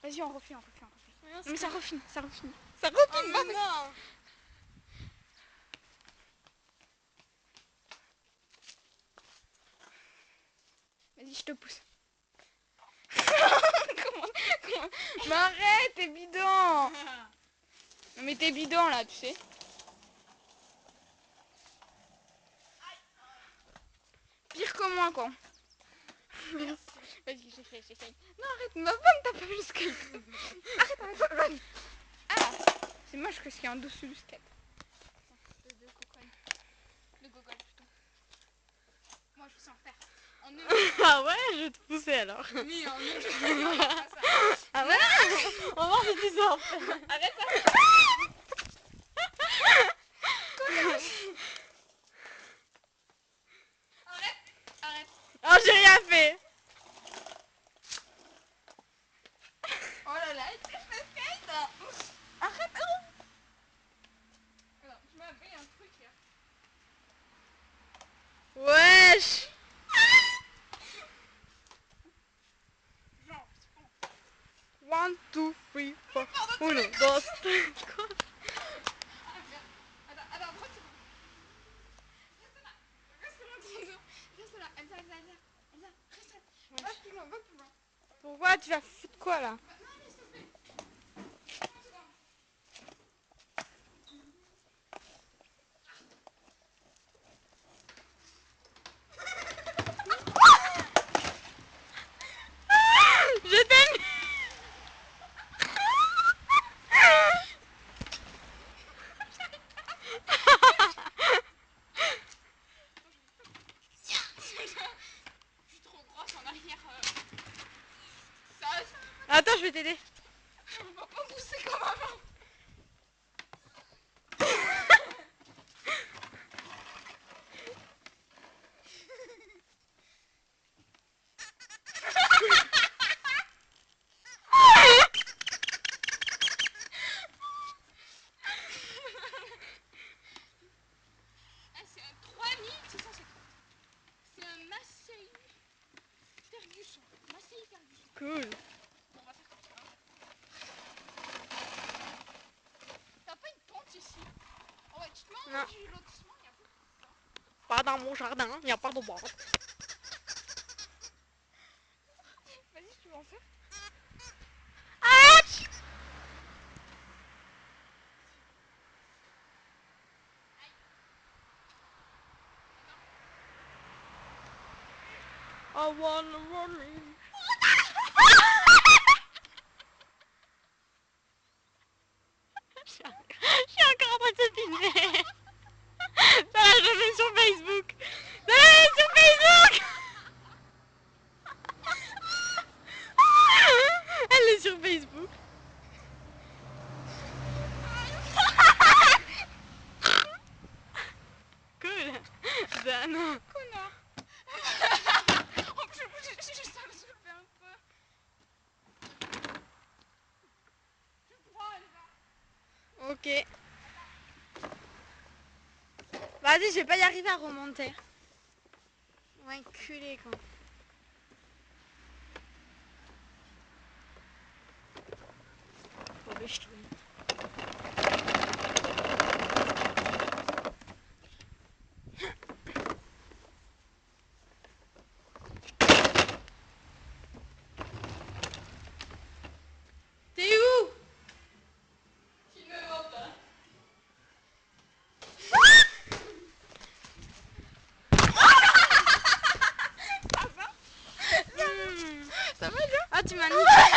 Vas-y, on refait. Non, Mais ça refine. Oh Maman. non. Vas-y, je te pousse. Comment Mais arrête, t'es bidon. Non mais t'es bidon là, tu sais. Pire que moi quoi. Vas-y, j'essaye. Non, arrête, ma femme t'as pas vu le skate. Arrête. Ah, c'est moche que ce qu'il y a en dessous du skate. De gogol plutôt. Moi je sais en faire. En eux. Ah ouais, je vais te pousser alors. Oui, en eux, je sais pas ça. Ah ouais. On va voir si tu sors. Arrête ça. Arrête. Oh, j'ai rien fait. Oh là là, il triche le skate. Arrête. Alors, je m'avais un truc là. Wesh. Genre, 1, 2, 3, 4. 1, 2, 3. Attends, 30 secondes. Reste là, Diego. Reste là. Elsa, reste là. Va plus loin. Pourquoi tu vas foutre quoi là? Non, mais s'il te plaît. 30 secondes. Je t'aime. Je suis trop grosse en arrière. Ça Attends, je vais t'aider. on va pas pousser comme avant. Ah, c'est un 3650. C'est un Massey Ferguson. Cool. Bon, on va faire comme ça. T'as pas une pente ici? Oh ouais, tu te mets Non. du lotissement, il y a plus. Pas dans mon jardin, il n'y a pas de bois. Vas-y, tu vas en faire. I wanna run in. Je suis encore en train de filmer. Ça là, je le mets sur Facebook. Ça là, je le mets sur Facebook. Elle est sur Facebook. Cool. Dan. Connard. En plus, j'ai juste à le soulever un peu. Tu prends, Elsa. Ok. Vas-y, je vais pas y arriver à remonter. Ouais, culé quoi. Oh, mais je tourne. T'es où? Tu me vois pas. Ça va? Ça va, Joe? Ah, tu m'as niqué.